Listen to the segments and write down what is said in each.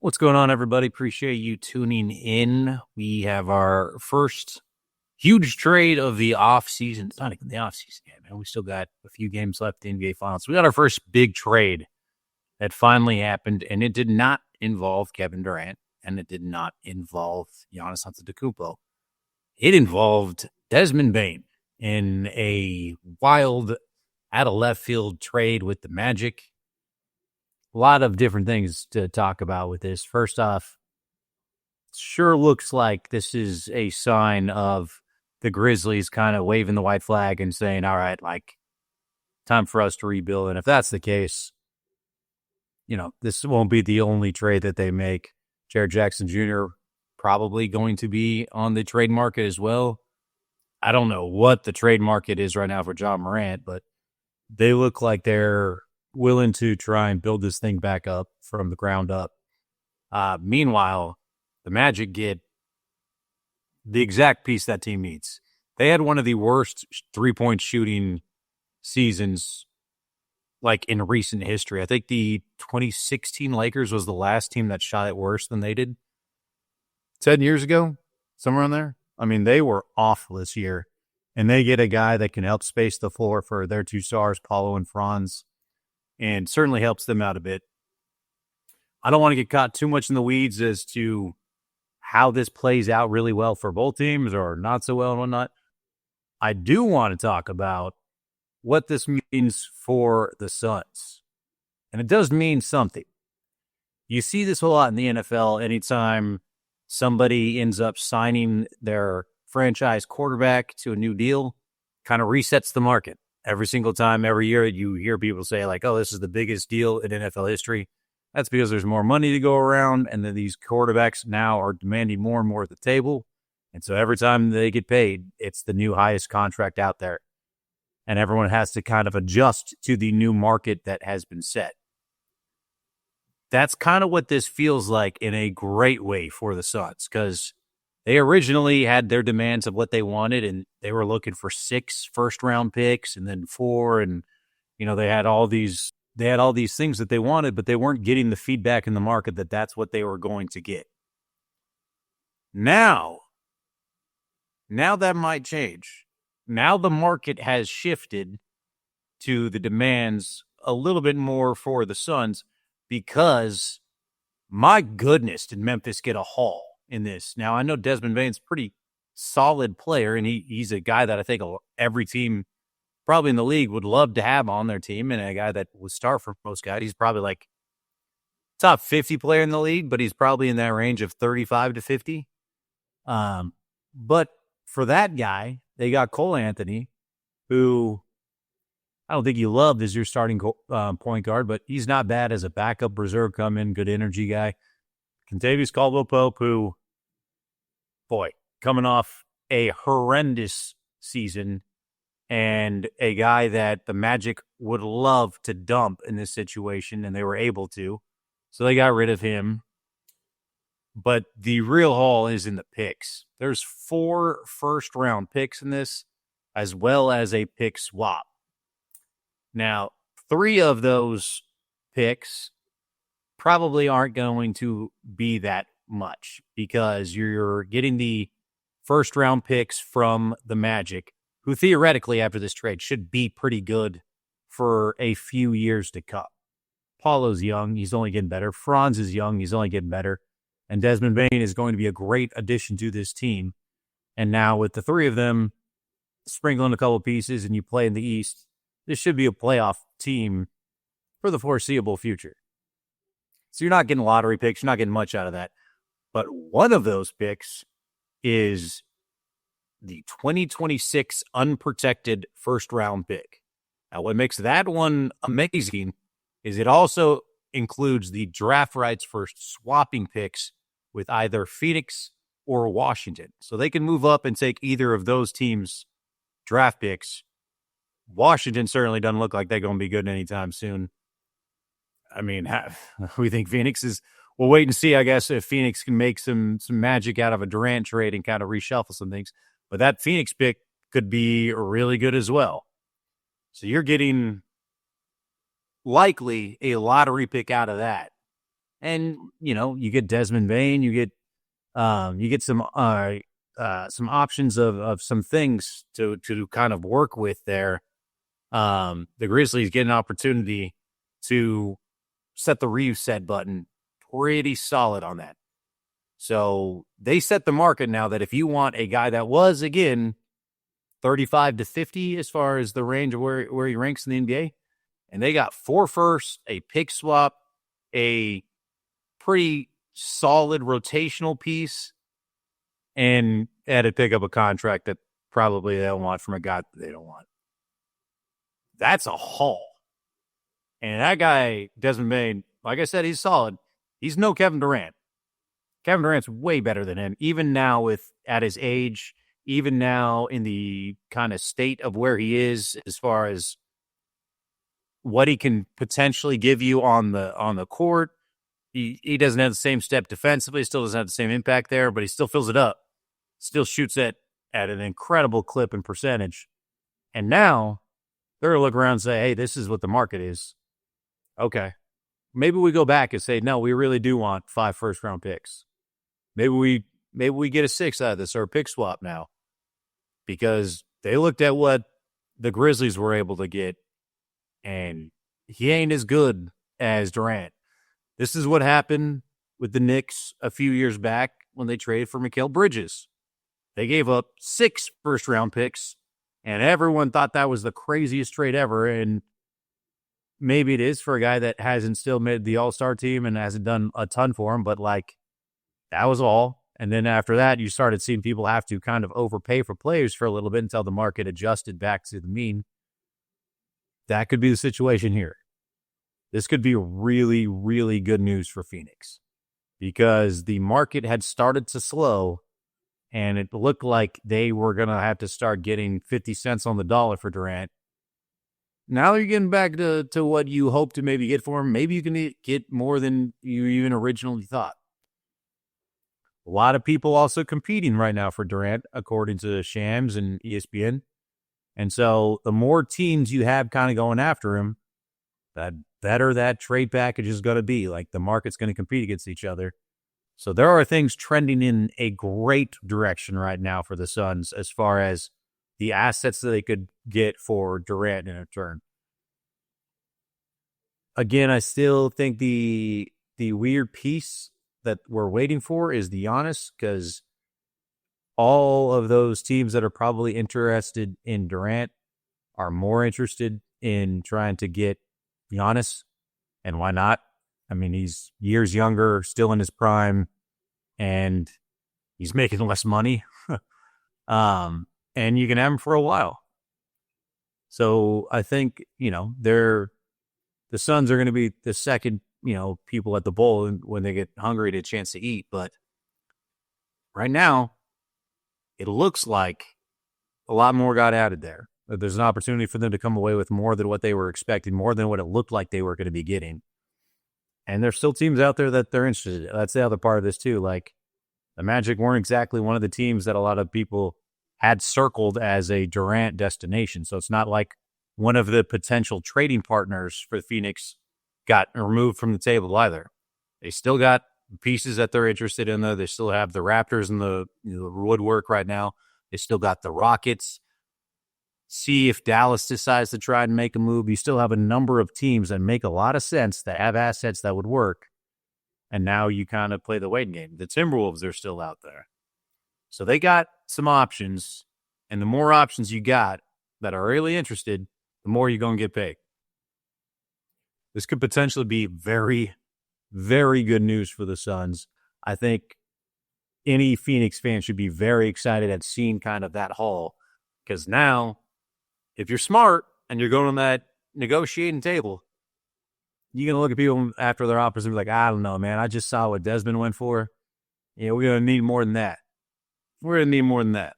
What's going on, everybody? Appreciate you tuning in. We have our first huge trade of the offseason. It's not even the offseason yet, man. We still got a few games left in NBA Finals. We got our first big trade that finally happened, and it did not involve Kevin Durant, and it did not involve Giannis Antetokounmpo. It involved Desmond Bane in a wild, out-of-left-field trade with the Magic. A lot of different things to talk about with this. First off, sure looks like this is a sign of the Grizzlies kind of waving the white flag and saying, all right, time for us to rebuild. And if that's the case, this won't be the only trade that they make. Jared Jackson Jr. probably going to be on the trade market as well. I don't know what the trade market is right now for Ja Morant, but they look like they're willing to try and build this thing back up from the ground up. Meanwhile, the Magic get the exact piece that team needs. They had one of the worst three-point shooting seasons in recent history. I think the 2016 Lakers was the last team that shot it worse than they did 10 years ago, somewhere on there. I mean, they were awful this year, and they get a guy that can help space the floor for their two stars, Paulo and Franz, and certainly helps them out a bit. I don't want to get caught too much in the weeds as to how this plays out really well for both teams or not so well and whatnot. I do want to talk about what this means for the Suns. And it does mean something. You see this a lot in the NFL anytime somebody ends up signing their franchise quarterback to a new deal, kind of resets the market. Every single time, every year, you hear people say, oh, this is the biggest deal in NFL history. That's because there's more money to go around, and then these quarterbacks now are demanding more and more at the table. And so every time they get paid, it's the new highest contract out there. And everyone has to kind of adjust to the new market that has been set. That's kind of what this feels like in a great way for the Suns, because they originally had their demands of what they wanted, and they were looking for 6 first-round picks and then 4, and they had all these things that they wanted, but they weren't getting the feedback in the market that that's what they were going to get. Now that might change. Now the market has shifted to the demands a little bit more for the Suns, because my goodness, did Memphis get a haul in this. Now, I know Desmond Bane's a pretty solid player, and he's a guy that I think every team probably in the league would love to have on their team, and a guy that would start for most guys. He's probably top 50 player in the league, but he's probably in that range of 35 to 50. But for that guy, they got Cole Anthony, who I don't think you love as your starting point guard, but he's not bad as a backup reserve come in, good energy guy. Kentavious Caldwell-Pope, who, coming off a horrendous season and a guy that the Magic would love to dump in this situation, and they were able to. So they got rid of him. But the real haul is in the picks. There's 4 first-round picks in this, as well as a pick swap. Now, 3 of those picks probably aren't going to be that much, because you're getting the first-round picks from the Magic, who theoretically, after this trade, should be pretty good for a few years to come. Paulo's young. He's only getting better. Franz is young. He's only getting better. And Desmond Bane is going to be a great addition to this team. And now with the 3 of them sprinkling a couple pieces and you play in the East, this should be a playoff team for the foreseeable future. So you're not getting lottery picks. You're not getting much out of that. But one of those picks is the 2026 unprotected first-round pick. Now, what makes that one amazing is it also includes the draft rights for swapping picks with either Phoenix or Washington. So they can move up and take either of those teams' draft picks. Washington certainly doesn't look like they're going to be good anytime soon. I mean, we think Phoenix is... We'll wait and see, I guess, if Phoenix can make some magic out of a Durant trade and kind of reshuffle some things. But that Phoenix pick could be really good as well. So you're getting likely a lottery pick out of that. And, you get Desmond Bain, you get some options of some things to kind of work with there. The Grizzlies get an opportunity to set the reset button pretty solid on that. So they set the market now that if you want a guy that was, again, 35 to 50 as far as the range of where he ranks in the NBA, and they got 4 firsts, a pick swap, a pretty solid rotational piece, and had to pick up a contract that probably they don't want from a guy that they don't want. That's a haul. And that guy, Desmond Bain, like I said, he's solid. He's no Kevin Durant. Kevin Durant's way better than him, even now at his age, even now in the kind of state of where he is as far as what he can potentially give you on the court. He doesn't have the same step defensively, still doesn't have the same impact there, but he still fills it up. Still shoots at an incredible clip and percentage. And now they're going to look around and say, hey, this is what the market is. Okay. Maybe we go back and say, no, we really do want 5 first-round picks. Maybe we get a 6 out of this or a pick swap now. Because they looked at what the Grizzlies were able to get, and he ain't as good as Durant. This is what happened with the Knicks a few years back when they traded for Mikal Bridges. They gave up 6 first-round picks, and everyone thought that was the craziest trade ever, and maybe it is for a guy that hasn't still made the All-Star team and hasn't done a ton for him, but, that was all. And then after that, you started seeing people have to kind of overpay for players for a little bit until the market adjusted back to the mean. That could be the situation here. This could be really, really good news for Phoenix because the market had started to slow and it looked like they were going to have to start getting 50 cents on the dollar for Durant. Now you're getting back to what you hope to maybe get for him. Maybe you can get more than you even originally thought. A lot of people also competing right now for Durant, according to Shams and ESPN. And so the more teams you have kind of going after him, the better that trade package is going to be. The market's going to compete against each other. So there are things trending in a great direction right now for the Suns as far as the assets that they could get for Durant in return. Again, I still think the weird piece that we're waiting for is the Giannis, because all of those teams that are probably interested in Durant are more interested in trying to get Giannis. And why not? I mean, he's years younger, still in his prime, and he's making less money. And you can have him for a while. So I think, the Suns are going to be the second, people at the bowl when they get hungry to a chance to eat. But right now, it looks like a lot more got added there. There's an opportunity for them to come away with more than what they were expecting, more than what it looked like they were going to be getting. And there's still teams out there that they're interested in. That's the other part of this too. The Magic weren't exactly one of the teams that a lot of people had circled as a Durant destination. So it's not like one of the potential trading partners for Phoenix got removed from the table either. They still got pieces that they're interested in there. They still have the Raptors in the woodwork right now. They still got the Rockets. See if Dallas decides to try and make a move. You still have a number of teams that make a lot of sense, that have assets that would work. And now you kind of play the waiting game. The Timberwolves are still out there. So they got some options. And the more options you got that are really interested, the more you're going to get paid. This could potentially be very, very good news for the Suns. I think any Phoenix fan should be very excited at seeing kind of that haul. Because now, if you're smart and you're going on that negotiating table, you're going to look at people after their offers and be like, I don't know, man. I just saw what Desmond went for. We're going to need more than that. We're going to need more than that.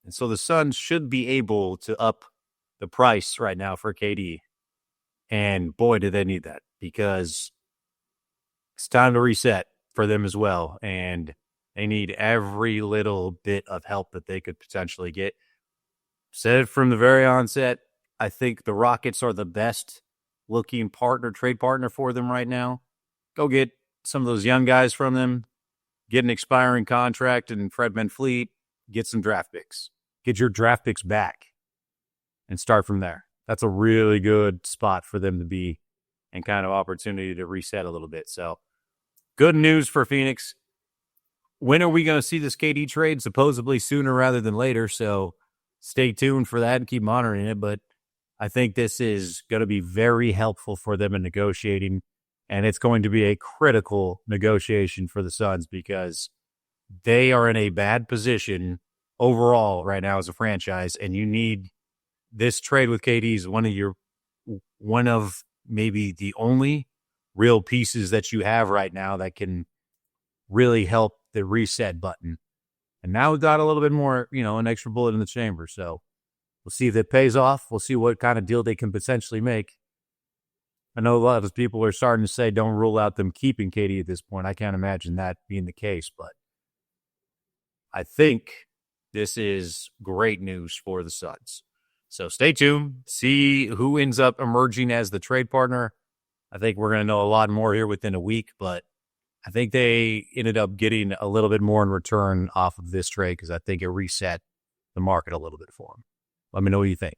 And so the Suns should be able to up the price right now for KD. And boy, do they need that, because it's time to reset for them as well. And they need every little bit of help that they could potentially get. Said it from the very onset, I think the Rockets are the best looking trade partner for them right now. go get some of those young guys from them, get an expiring contract and Fred VanVleet, get some draft picks. Get your draft picks back and start from there. That's a really good spot for them to be and kind of opportunity to reset a little bit. So good news for Phoenix. When are we going to see this KD trade? Supposedly sooner rather than later. So stay tuned for that and keep monitoring it. But I think this is going to be very helpful for them in negotiating. And it's going to be a critical negotiation for the Suns because they are in a bad position overall right now as a franchise. And you need this trade with KD is one of maybe the only real pieces that you have right now that can really help the reset button. And now we've got a little bit more, an extra bullet in the chamber. So we'll see if it pays off. We'll see what kind of deal they can potentially make. I know a lot of people are starting to say don't rule out them keeping KD at this point. I can't imagine that being the case, but I think this is great news for the Suns. So stay tuned. See who ends up emerging as the trade partner. I think we're going to know a lot more here within a week, but I think they ended up getting a little bit more in return off of this trade because I think it reset the market a little bit for them. Let me know what you think.